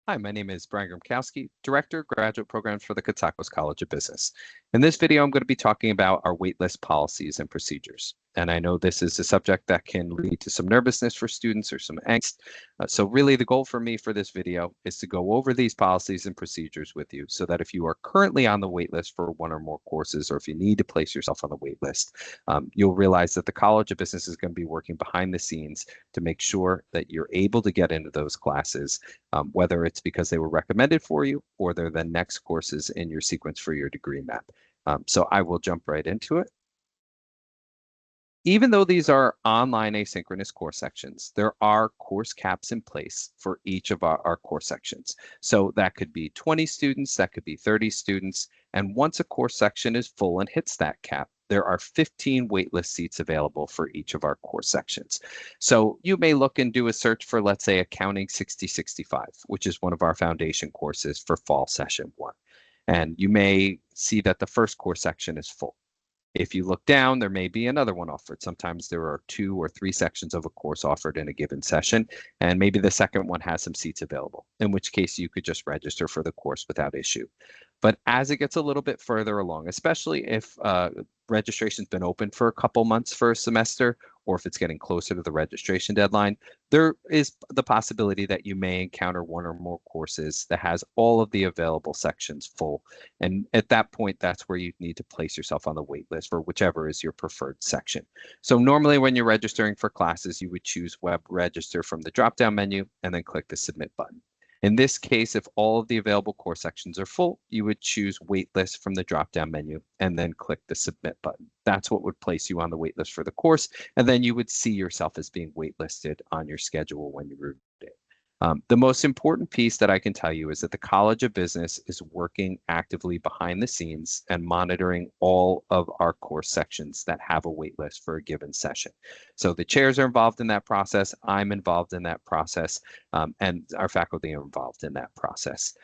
Hi, my name is Brian Gromkowski, Director, Graduate Programs for the Cotsacos College of Business. In this video, I'm going to be talking about our waitlist policies and procedures. And I know this is a subject that can lead to some nervousness for students or some angst. So really the goal for me for this video is to go over these policies and procedures with you so that if you are currently on the waitlist for one or more courses, or if you need to place yourself on the waitlist, you'll realize that the College of Business is going to be working behind the scenes to make sure that you're able to get into those classes, whether it's because they were recommended for you or they're the next courses in your sequence for your degree map. So I will jump right into it. Even though these are online asynchronous course sections, there are course caps in place for each of our course sections. So that could be 20 students, that could be 30 students. And once a course section is full and hits that cap, there are 15 waitlist seats available for each of our course sections. So you may look and do a search for, let's say, Accounting 6065, which is one of our foundation courses for fall session 1. And you may see that the first course section is full. If you look down, there may be another one offered. Sometimes there are 2 or 3 sections of a course offered in a given session, and maybe the second one has some seats available, in which case you could just register for the course without issue. But as it gets a little bit further along, especially if registration's been open for a couple months for a semester, or if it's getting closer to the registration deadline, there is the possibility that you may encounter one or more courses that has all of the available sections full. And at that point, that's where you need to place yourself on the wait list for whichever is your preferred section. So normally when you're registering for classes, you would choose Web Register from the drop-down menu and then click the Submit button. In this case, if all of the available course sections are full, you would choose Waitlist from the drop-down menu and then click the Submit button. That's what would place you on the waitlist for the course, and then you would see yourself as being waitlisted on your schedule when you reviewed it. The most important piece that I can tell you is that the College of Business is working actively behind the scenes and monitoring all of our course sections that have a wait list for a given session. So the chairs are involved in that process, I'm involved in that process, and our faculty are involved in that process.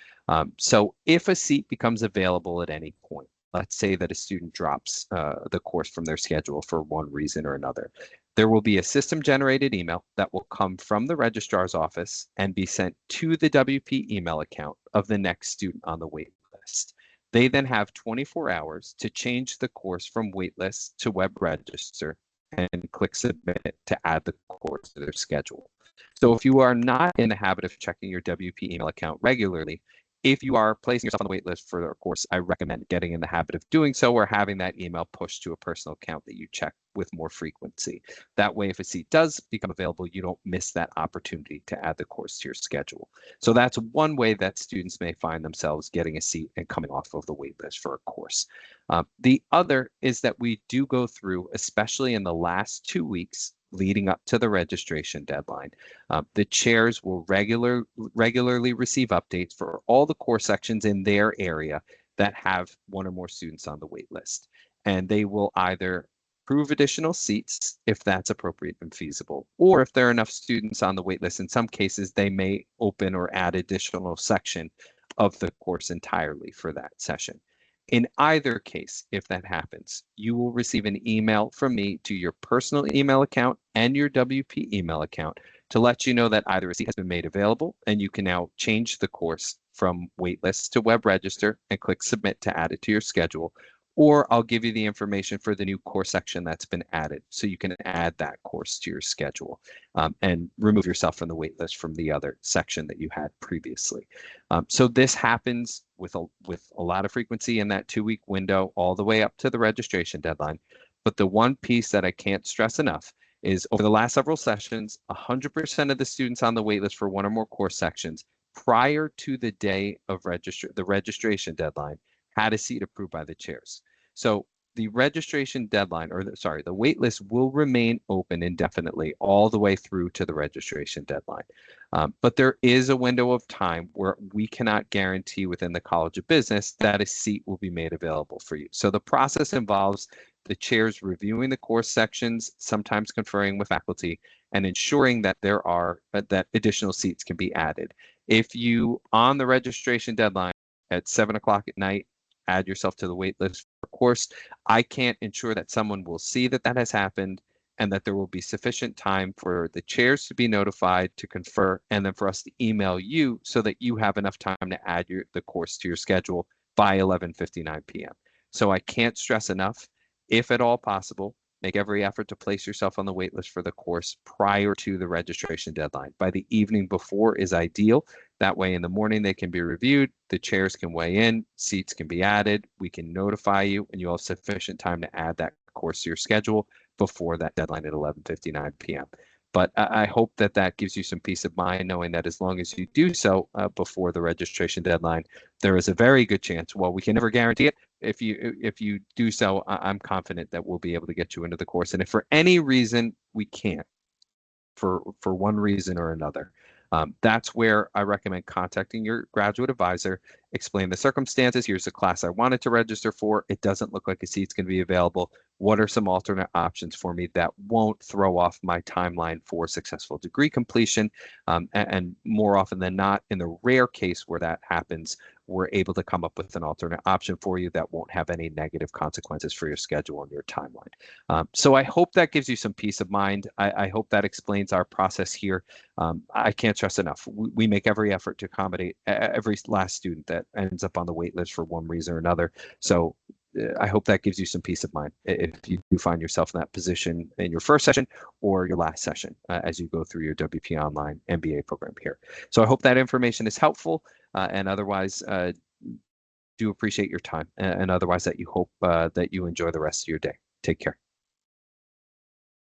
So if a seat becomes available at any point, let's say that a student drops the course from their schedule for one reason or another, there will be a system-generated email that will come from the registrar's office and be sent to the WP email account of the next student on the wait list. They then have 24 hours to change the course from waitlist to web register and click submit to add the course to their schedule. So if you are not in the habit of checking your WP email account regularly, if you are placing yourself on the wait list for a course, I recommend getting in the habit of doing so or having that email pushed to a personal account that you check with more frequency. That way, if a seat does become available, you don't miss that opportunity to add the course to your schedule. So that's one way that students may find themselves getting a seat and coming off of the wait list for a course. The other is that we do go through, especially in the last 2 weeks, leading up to the registration deadline. The chairs will regularly receive updates for all the course sections in their area that have one or more students on the wait list. And they will either approve additional seats if that's appropriate and feasible, or if there are enough students on the wait list, in some cases, they may open or add additional section of the course entirely for that session. In either case, if that happens, you will receive an email from me to your personal email account and your WP email account to let you know that either a seat has been made available and you can now change the course from waitlist to web register and click submit to add it to your schedule, or I'll give you the information for the new course section that's been added so you can add that course to your schedule and remove yourself from the waitlist from the other section that you had previously. So this happens with a lot of frequency in that 2-week window all the way up to the registration deadline. But the one piece that I can't stress enough is over the last several sessions, 100% of the students on the waitlist for one or more course sections prior to the day of the registration deadline had a seat approved by the chairs. So the registration deadline, or the wait list will remain open indefinitely all the way through to the registration deadline. But there is a window of time where we cannot guarantee within the College of Business that a seat will be made available for you. So the process involves the chairs reviewing the course sections, sometimes conferring with faculty, and ensuring that that additional seats can be added. If you, on the registration deadline at 7 o'clock at night, add yourself to the wait list for a course, I can't ensure that someone will see that that has happened and that there will be sufficient time for the chairs to be notified to confer, and then for us to email you so that you have enough time to add the course to your schedule by 11:59 p.m. So I can't stress enough, if at all possible, make every effort to place yourself on the wait list for the course prior to the registration deadline. By the evening before is ideal. That way in the morning they can be reviewed, the chairs can weigh in, seats can be added, we can notify you, and you'll have sufficient time to add that course to your schedule before that deadline at 11:59 p.m. But I hope that that gives you some peace of mind, knowing that as long as you do so before the registration deadline, there is a very good chance, while we can never guarantee it, if you do so, I'm confident that we'll be able to get you into the course. And if for any reason we can't, for one reason or another, that's where I recommend contacting your graduate advisor, explain the circumstances. Here's the class I wanted to register for. It doesn't look like a seat's going to be available. What are some alternate options for me that won't throw off my timeline for successful degree completion? And more often than not, in the rare case where that happens, we're able to come up with an alternate option for you that won't have any negative consequences for your schedule and your timeline. So I hope that gives you some peace of mind. I hope that explains our process here. I can't stress enough. We make every effort to accommodate every last student that ends up on the wait list for one reason or another. So I hope that gives you some peace of mind if you do find yourself in that position in your first session or your last session as you go through your WP Online MBA program here. So I hope that information is helpful, and otherwise do appreciate your time, and otherwise that you hope that you enjoy the rest of your day. Take care.